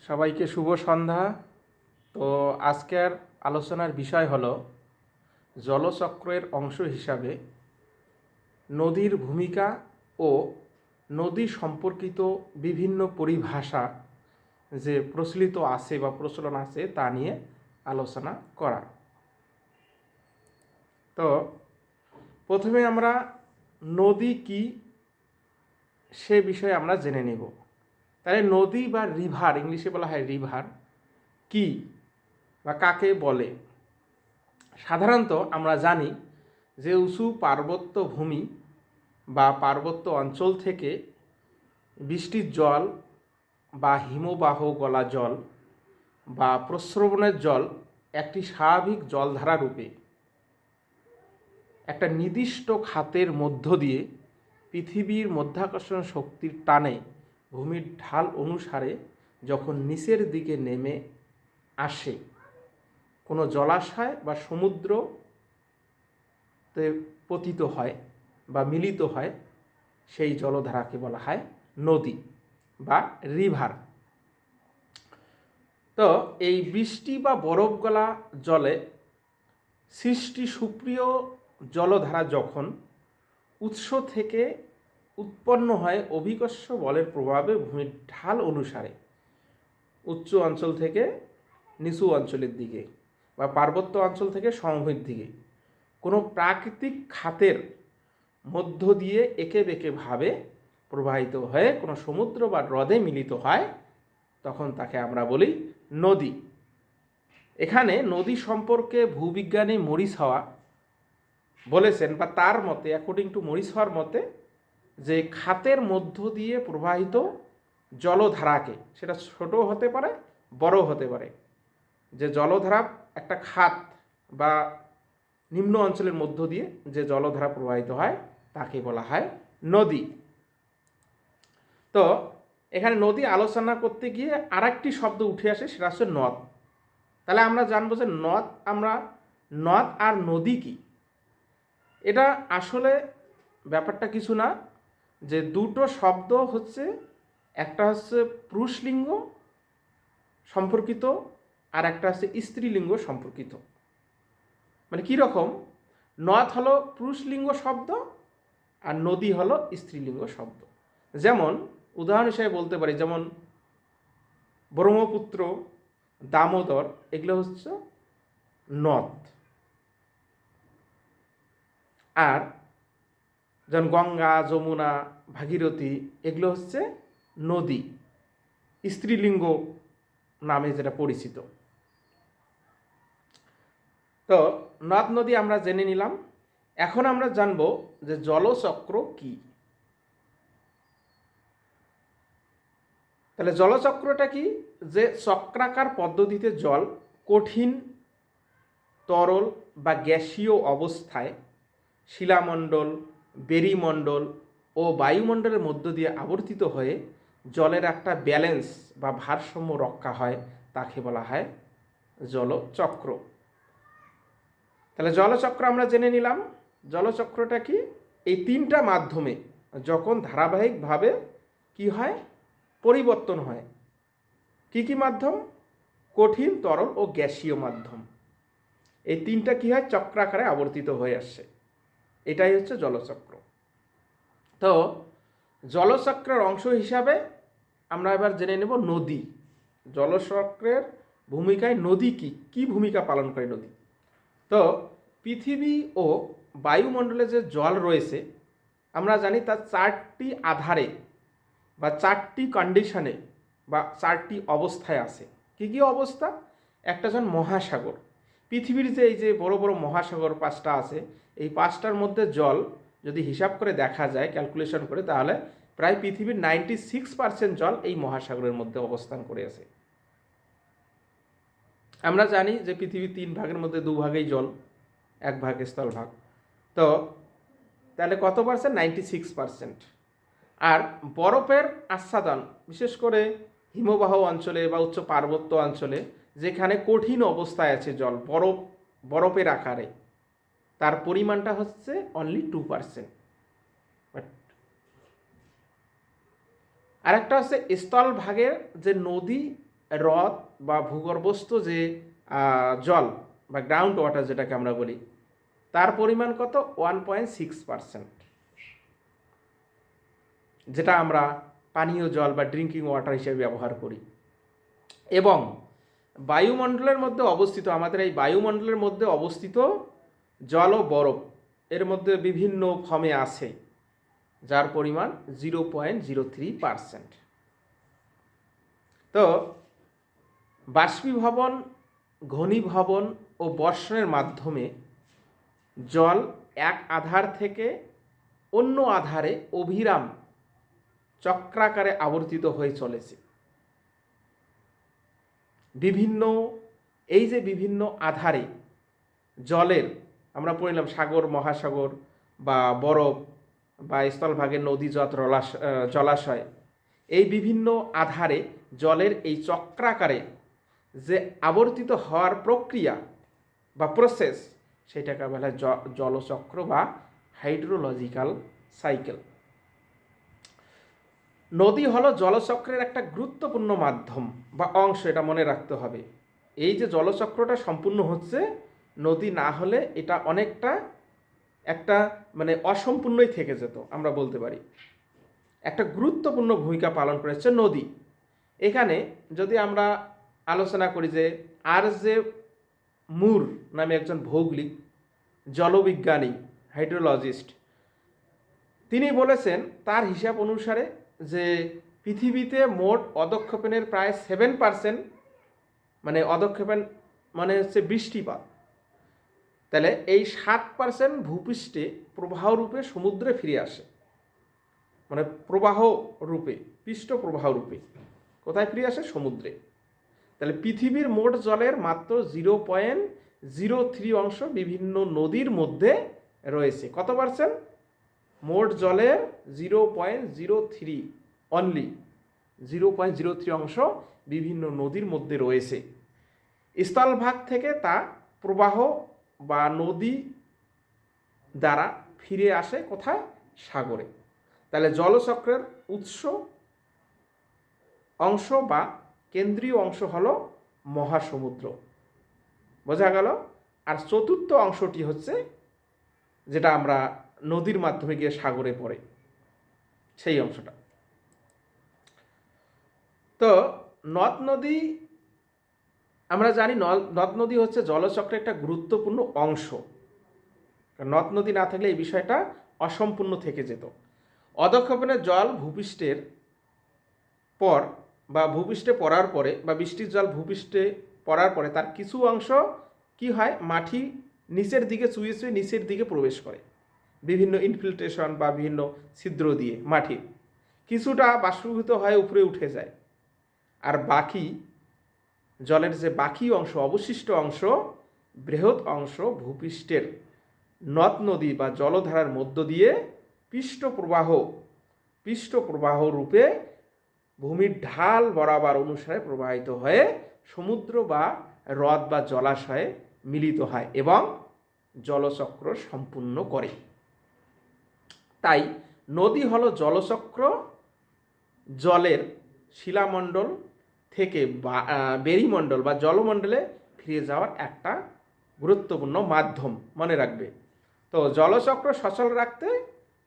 সবাইকে শুভ সন্ধ্যা। তো আজকের আলোচনার বিষয় হলো জলচক্রের অংশ হিসাবে নদীর ভূমিকা ও নদী সম্পর্কিত বিভিন্ন পরিভাষা যে প্রচলিত আছে বা প্রচলন আছে তা নিয়ে আলোচনা করা। তো প্রথমে আমরা নদী কি সে বিষয়ে আমরা জেনে নেব। তাহলে নদী বা রিভার, ইংলিশে বলা হয় রিভার, কি বা কাকে বলে। সাধারণত আমরা জানি যে উঁচু পার্বত্য ভূমি বা পার্বত্য অঞ্চল থেকে বৃষ্টির জল বা হিমবাহ গলা জল বা প্রস্রবণের জল একটি স্বাভাবিক জলধারা রূপে একটা নির্দিষ্ট খাতের মধ্য দিয়ে পৃথিবীর মধ্যাকর্ষণ শক্তির টানে ভূমির ঢাল অনুসারে যখন নিচের দিকে নেমে আসে কোনো জলাশয় বা সমুদ্রতে পতিত হয় বা মিলিত হয়, সেই জলধারাকে বলা হয় নদী বা রিভার। তো এই বৃষ্টি বা বরফ গলা জলে সৃষ্টি সুপ্রিয় জলধারা যখন উৎস থেকে উৎপন্ন হয় অভিকর্ষ বলের প্রভাবে ভূমির ঢাল অনুসারে উচ্চ অঞ্চল থেকে নিচু অঞ্চলের দিকে বা পার্বত্য অঞ্চল থেকে সমভূমির দিকে কোনো প্রাকৃতিক খাতের মধ্য দিয়ে এঁকে বেঁকে ভাবে প্রবাহিত হয়ে কোনো সমুদ্র বা হ্রদে মিলিত হয়, তখন তাকে আমরা বলি নদী। এখানে নদী সম্পর্কে ভূবিজ্ঞানী মরিস হাওয়া বলেছেন, বা তার মতে, অ্যাকর্ডিং টু মরিস হাওয়ার মতে, যে খাতের মধ্য দিয়ে প্রবাহিত জলধারাকে, সেটা ছোট হতে পারে বড় হতে পারে, যে জলধারা একটা খাত বা নিম্ন অঞ্চলের মধ্য দিয়ে যে জলধারা প্রবাহিত হয় তাকে বলা হয় নদী। তো এখানে নদী আলোচনা করতে গিয়ে আর একটি শব্দ উঠে আসে, সেটা হচ্ছে নদ। তাহলে আমরা জানবো যে নদ আর নদী কি। এটা আসলে ব্যাপারটা কিছু না, যে দুটো শব্দ হচ্ছে, একটা হচ্ছে পুরুষলিঙ্গ সম্পর্কিত আর একটা হচ্ছে স্ত্রীলিঙ্গ সম্পর্কিত। মানে কীরকম, নদ হলো পুরুষলিঙ্গ শব্দ আর নদী হলো স্ত্রীলিঙ্গ শব্দ। যেমন উদাহরণ হিসেবে বলতে পারি, যেমন ব্রহ্মপুত্র, দামোদর, এগুলো হচ্ছে নদ। আর যেমন গঙ্গা, যমুনা, ভাগীরথী, এগুলো হচ্ছে নদী, স্ত্রীলিঙ্গ নামে যেটা পরিচিত। তো নদ নদী আমরা জেনে নিলাম। এখন আমরা জানব যে জলচক্র কি। তাহলে জলচক্রটা কি, যে চক্রাকার পদ্ধতিতে জল কঠিন, তরল বা গ্যাসীয় অবস্থায় শিলামণ্ডল, বেরিমণ্ডল ও বায়ুমণ্ডলের মধ্য দিয়ে আবর্তিত হয়ে জলের একটা ব্যালেন্স বা ভারসাম্য রক্ষা হয়, তাকে বলা হয় জলচক্র। তাহলে জলচক্র আমরা জেনে নিলাম। জলচক্রটা কি, এই তিনটা মাধ্যমে যখন ধারাবাহিকভাবে কি হয়, পরিবর্তন হয়। কি কি মাধ্যম, কঠিন, তরল ও গ্যাসীয় মাধ্যম, এই তিনটা কি হয়, চক্রাকারে আবর্তিত হয়ে আসছে, এটাই হচ্ছে জলচক্র। তো জলচক্রের অংশ হিসাবে আমরা এবার জেনে নেব নদী। জলচক্রের ভূমিকায় নদী কি কি ভূমিকা পালন করে নদী। তো পৃথিবী ও বায়ুমণ্ডলে যে জল রয়েছে আমরা জানি তার চারটি আধারে বা চারটি কন্ডিশনে বা চারটি অবস্থায় আছে। কি কি অবস্থা, একটা যেমন মহাসাগর, পৃথিবীর যে এই যে বড় বড় মহাসাগর পাঁচটা আছে, এই পাঁচটার মধ্যে জল যদি হিসাব করে দেখা যায়, ক্যালকুলেশন করে, তাহলে প্রায় পৃথিবীর 96% জল এই মহাসাগরের মধ্যে অবস্থান করে আছে। আমরা জানি যে পৃথিবীর 3 ভাগের মধ্যে 2 ভাগেই জল, 1 ভাগ স্থলভাগ। তো তাহলে কত পার্সেন্ট, 96%। আর বরফের আচ্ছাদন, বিশেষ করে হিমবাহ অঞ্চলে বা উচ্চ পার্বত্য অঞ্চলে যেখানে কঠিন অবস্থায় আছে জল, বরফের আকারে, তার পরিমাণটা হচ্ছে অনলি 2%। আর একটা হচ্ছে স্থলভাগের যে নদী হ্রদ বা ভূগর্ভস্থ যে জল বা গ্রাউন্ড ওয়াটার যেটাকে আমরা বলি, তার পরিমাণ কত? 1.6%, যেটা আমরা পানীয় জল বা ড্রিঙ্কিং ওয়াটার হিসেবে ব্যবহার করি। এবং বায়ুমণ্ডলের মধ্যে অবস্থিত, আমাদের এই বায়ুমণ্ডলের মধ্যে অবস্থিত জল ও বরফ এর মধ্যে বিভিন্ন ফর্মে আছে, যার পরিমাণ 0.03%। তো বাষ্পীভবন, ঘনীভবন ও বর্ষণের মাধ্যমে জল এক আধার থেকে অন্য আধারে অবিরাম চক্রাকারে আবর্তিত হয়ে চলেছে। এই যে বিভিন্ন আধারে জলের, আমরা পড়লাম সাগর, মহাসাগর বা বরফ বা স্থলভাগের নদী, জলাশয়, এই বিভিন্ন আধারে জলের এই চক্রাকারে যে আবর্তিত হওয়ার প্রক্রিয়া বা প্রসেস, সেটাকে বলা হয় জলচক্র বা হাইড্রোলজিক্যাল সাইকেল। নদী হলো জলচক্রের একটা গুরুত্বপূর্ণ মাধ্যম বা অংশ, এটা মনে রাখতে হবে। এই যে জলচক্রটা সম্পূর্ণ হচ্ছে, নদী না হলে এটা অনেকটা একটা মানে অসম্পূর্ণই থেকে যেত, আমরা বলতে পারি। একটা গুরুত্বপূর্ণ ভূমিকা পালন করেছে নদী। এখানে যদি আমরা আলোচনা করি যে আর.জে. মুর নামে একজন ভৌগোলিক, জলবিজ্ঞানী, হাইড্রোলজিস্ট, তিনি বলেছেন তার হিসাব অনুসারে যে পৃথিবীতে মোট অধঃক্ষেপণের প্রায় 7%, মানে অধঃক্ষেপণ মানে হচ্ছে বৃষ্টিপাত, তাহলে এই 7% ভূপৃষ্ঠে প্রবাহ রূপে সমুদ্রে ফিরে আসে, মানে প্রবাহ রূপে, পৃষ্ঠ প্রবাহ রূপে কোথায় ফিরে আসে? সমুদ্রে। তাহলে পৃথিবীর মোট জলের মাত্র 0.03 অংশ বিভিন্ন নদীর মধ্যে রয়েছে। কত পার্সেন্ট? মোট জলের 0.03, অনলি 0.03 অংশ বিভিন্ন নদীর মধ্যে রয়েছে। স্থলভাগ থেকে তা প্রবাহ বা নদী দ্বারা ফিরে আসে কোথায়? সাগরে। তাহলে জলচক্রের উৎস অংশ বা কেন্দ্রীয় অংশ হলো মহাসমুদ্র, বোঝা গেল। আর চতুর্থ অংশটি হচ্ছে যেটা আমরা নদীর মাধ্যমে গিয়ে সাগরে পড়ে, সেই অংশটা। তো নদ নদী, আমরা জানি নদ নদী হচ্ছে জলচক্রের একটা গুরুত্বপূর্ণ অংশ। নদ নদী না থাকলে এই বিষয়টা অসম্পূর্ণ থেকে যেত। অধঃক্ষেপণের জল ভূপৃষ্ঠের পর বা ভূপৃষ্ঠে পড়ার পরে বা বৃষ্টির জল ভূপৃষ্ঠে পড়ার পরে তার কিছু অংশ কি হয়? মাটি নিচের দিকে চুইয়ে চুইয়ে নিচের দিকে প্রবেশ করে বিভিন্ন ইনফিল্ট্রেশন বা বিভিন্ন ছিদ্র দিয়ে। মাটির কিছুটা বাষ্পীভূত হয়ে উপরে উঠে যায়, আর বাকি জলের যে বাকি অংশ, অবশিষ্ট অংশ, বৃহৎ অংশ ভূপৃষ্ঠের নদ নদী বা জলধারার মধ্য দিয়ে পৃষ্ঠ প্রবাহ রূপে ভূমির ঢাল বরাবর অনুসারে প্রবাহিত হয়ে সমুদ্র বা হ্রদ বা জলাশয়ে মিলিত হয় এবং জলচক্র সম্পূর্ণ করে। তাই নদী হলো জলচক্র, জলের শিলামণ্ডল থেকে বেরিমণ্ডল বা জলমণ্ডলে ফিরে যাওয়ার একটা গুরুত্বপূর্ণ মাধ্যম, মনে রাখবে। তো জলচক্র সচল রাখতে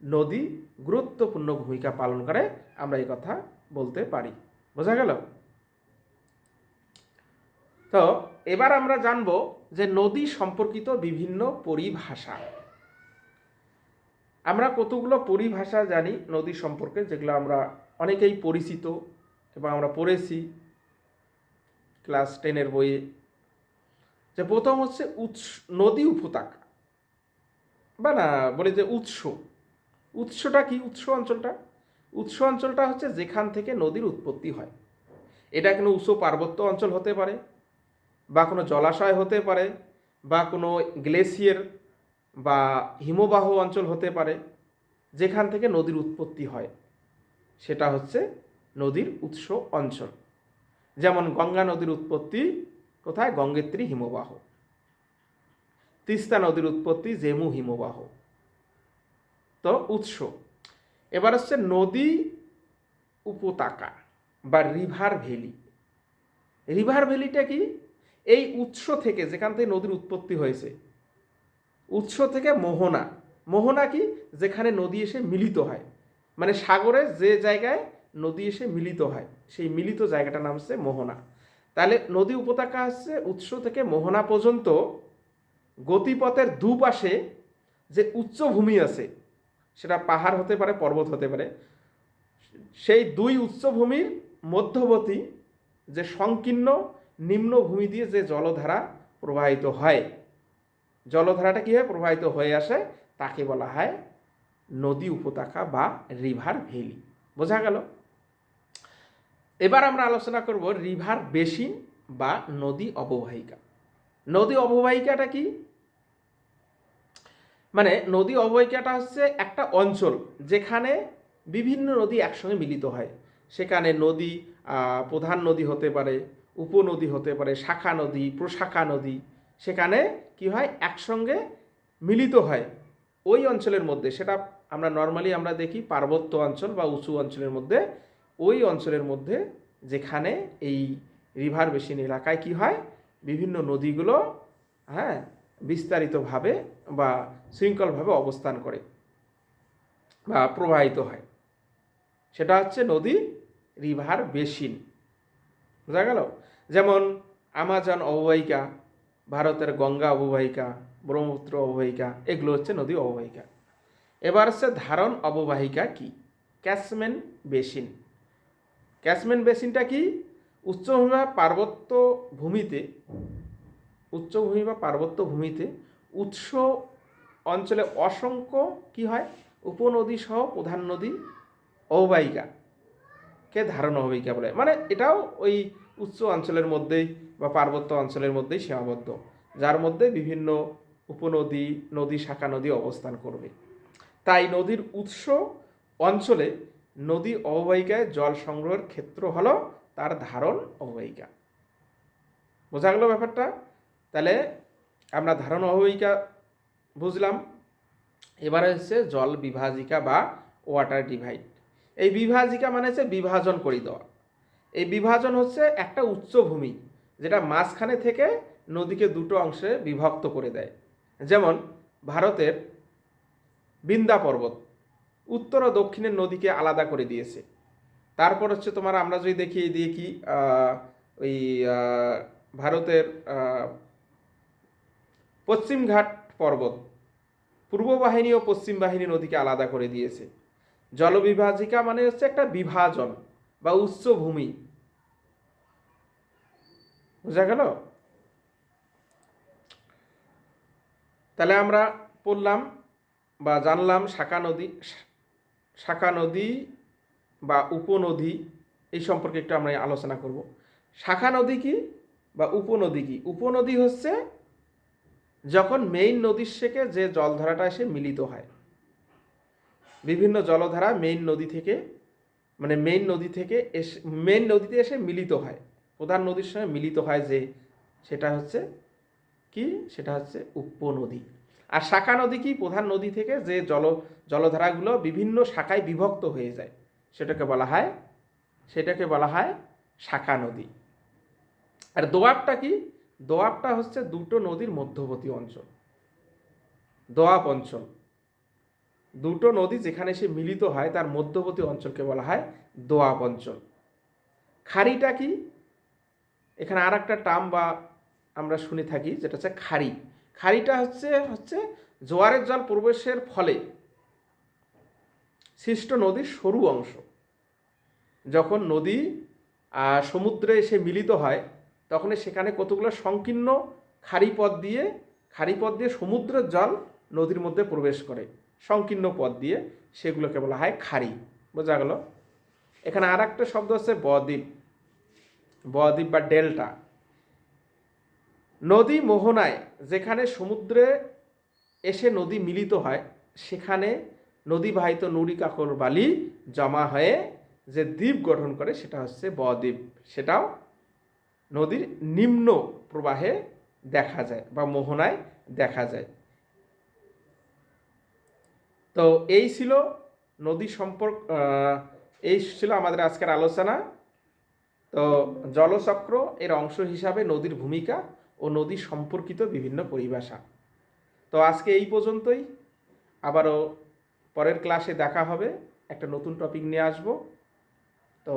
নদী গুরুত্বপূর্ণ ভূমিকা পালন করে, আমরা এই কথা বলতে পারি। বোঝা গেল? তো এবার আমরা জানব যে নদী সম্পর্কিত বিভিন্ন পরিভাষা। আমরা কতগুলো পরিভাষা জানি নদী সম্পর্কে, যেগুলো আমরা অনেকেই পরিচিত এবং আমরা পড়েছি ক্লাস 10-এর বইয়ে। যে প্রথম হচ্ছে নদী উপত্যকা, বা না বলে যে উৎসটা কি? উৎস অঞ্চলটা হচ্ছে যেখান থেকে নদীর উৎপত্তি হয়। এটা কোনো উঁচু পার্বত্য অঞ্চল হতে পারে, বা কোনো জলাশয় হতে পারে, বা কোনো গ্লেসিয়ার বা হিমবাহ অঞ্চল হতে পারে। যেখান থেকে নদীর উৎপত্তি হয় সেটা হচ্ছে নদীর উৎস অঞ্চল। যেমন গঙ্গা নদীর উৎপত্তি কোথায়? গঙ্গোত্রী হিমবাহ। তিস্তা নদীর উৎপত্তি জেমু হিমবাহ। তো উৎস। এবার হচ্ছে নদী উপত্যকা বা রিভার ভ্যালি। রিভার ভ্যালিটা কি? এই উৎস থেকে, যেখান থেকে নদীর উৎপত্তি হয়েছে, উৎস থেকে মোহনা। মোহনা কি? যেখানে নদী এসে মিলিত হয়, মানে সাগরে যে জায়গায় নদী এসে মিলিত হয়, সেই মিলিত জায়গাটার নাম হচ্ছে মোহনা। তাহলে নদী উপত্যকা হচ্ছে উৎস থেকে মোহনা পর্যন্ত গতিপথের দুপাশে যে উচ্চভূমি আছে, সেটা পাহাড় হতে পারে, পর্বত হতে পারে, সেই দুই উচ্চভূমির মধ্যবর্তী যে সংকীর্ণ নিম্নভূমি দিয়ে যে জলধারা প্রবাহিত হয়, জলধারাটা কীভাবে প্রবাহিত হয়ে আসে তাকে বলা হয় নদী উপত্যকা বা রিভার ভ্যালি। বোঝা গেল? এবার আমরা আলোচনা করব রিভার বেসিন বা নদী অববাহিকা। নদী অববাহিকাটা কি? মানে নদী অববাহিকাটা হচ্ছে একটা অঞ্চল যেখানে বিভিন্ন নদী একসঙ্গে মিলিত হয়। সেখানে নদী, প্রধান নদী হতে পারে, উপনদী হতে পারে, শাখা নদী, প্রশাখা নদী, সেখানে কি হয় একসঙ্গে মিলিত হয় ওই অঞ্চলের মধ্যে। সেটা আমরা নর্মালি আমরা দেখি পার্বত্য অঞ্চল বা উঁচু অঞ্চলের মধ্যে, ওই অঞ্চলের মধ্যে যেখানে এই রিভার বেসিন এলাকায় কি হয়, বিভিন্ন নদীগুলো হ্যাঁ বিস্তারিতভাবে বা শৃঙ্খলভাবে অবস্থান করে বা প্রবাহিত হয়, সেটা হচ্ছে নদী রিভার বেসিন। বোঝা গেল? যেমন আমাজন অববাহিকা, ভারতের গঙ্গা অববাহিকা, ব্রহ্মপুত্র অববাহিকা, এগুলো হচ্ছে নদী অববাহিকা। এবার হচ্ছে ধারণ অববাহিকা কি? Catchment basin. ক্যাচমেন্ট বেসিনটা কি? উচ্চভূমি বা পার্বত্য ভূমিতে, উচ্চভূমি বা পার্বত্য ভূমিতে উৎস অঞ্চলে অসংখ্য কি হয়, উপনদী সহ প্রধান নদী অববাহিকাকে ধারণ অববাহিকা বলে। মানে এটাও ওই উচ্চ অঞ্চলের মধ্যেই বা পার্বত্য অঞ্চলের মধ্যেই সীমাবদ্ধ, যার মধ্যে বিভিন্ন উপনদী, নদী, শাখা নদী অবস্থান করবে। তাই নদীর উৎস অঞ্চলে নদী অববাহিকায় জল সংগ্রহের ক্ষেত্র হলো তার ধারণ অববাহিকা। বোঝা গেল ব্যাপারটা? তাহলে আমরা ধারণ অববাহিকা বুঝলাম। এবারে হচ্ছে জল বিভাজিকা বা ওয়াটার ডিভাইড। এই বিভাজিকা মানে হচ্ছে বিভাজন করে দেওয়া। এই বিভাজন হচ্ছে একটা উচ্চভূমি যেটা মাঝখানে থেকে নদীকে দুটো অংশে বিভক্ত করে দেয়। যেমন ভারতের বিন্দা পর্বত উত্তর ও দক্ষিণের নদীকে আলাদা করে দিয়েছে। তারপর হচ্ছে তোমার আমরা যদি দেখি দিয়ে কি ওই ভারতের পশ্চিমঘাট পর্বত পূর্ব বাহিনী ও পশ্চিম বাহিনী নদীকে আলাদা করে দিয়েছে। জলবিভাজিকা মানে হচ্ছে একটা বিভাজন বা উচ্চভূমি। বোঝা গেল? তাহলে আমরা পড়লাম বা জানলাম শাখা নদী বা উপনদী এই সম্পর্কে একটু আমরা আলোচনা করব। শাখা নদী কি বা উপনদী কি? উপনদী হচ্ছে যখন মেইন নদীর থেকে যে জলধারাটা এসে মিলিত হয়, বিভিন্ন জলধারা মেইন নদী থেকে, মানে মেইন নদীতে এসে মিলিত হয়, প্রধান নদীর সঙ্গে মিলিত হয়, যে সেটা হচ্ছে কি? সেটা হচ্ছে উপনদী। আর শাখা নদী কি? প্রধান নদী থেকে যে জলধারাগুলো বিভিন্ন শাখায় বিভক্ত হয়ে যায়, সেটাকে বলা হয় শাখা নদী। আর দোয়াবটা কি? দোয়াবটা হচ্ছে দুটো নদীর মধ্যবর্তী অঞ্চল, দোয়াব অঞ্চল। দুটো নদী যেখানে সে মিলিত হয় তার মধ্যবর্তী অঞ্চলকে বলা হয় দোয়াব অঞ্চল। খাড়িটা কি? এখানে আর একটা টার্ম বা আমরা শুনে থাকি যেটা হচ্ছে খাড়ি। খাড়িটা হচ্ছে জোয়ারের জল প্রবেশের ফলে সৃষ্ট নদীর সরু অংশ। যখন নদী সমুদ্রে এসে মিলিত হয় তখন সেখানে কতগুলো সংকীর্ণ খাড়িপথ দিয়ে সমুদ্রের জল নদীর মধ্যে প্রবেশ করে, সংকীর্ণ পথ দিয়ে, সেগুলোকে বলা হয় খাড়ি। বোঝা গেল? এখানে আর একটা শব্দ হচ্ছে বদ্বীপ বা ডেল্টা। নদী মোহনায় যেখানে সমুদ্রে এসে নদী মিলিত হয় সেখানে নদীবাহিত নুড়ি কাকর বালি জমা হয়ে যে দ্বীপ গঠন করে সেটা হচ্ছে বদ্বীপ। সেটাও নদীর নিম্ন প্রবাহে দেখা যায় বা মোহনায় দেখা যায়। তো এই ছিল নদী সম্পর্ক, এই ছিল আমাদের আজকের আলোচনা। তো জলচক্র এর অংশ হিসাবে নদীর ভূমিকা ও নদী সম্পর্কিত বিভিন্ন পরিভাষা। তো আজকে এই পর্যন্তই, আবারও পরের ক্লাসে দেখা হবে, একটা নতুন টপিক নিয়ে আসবো। তো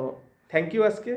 থ্যাংক ইউ আজকে।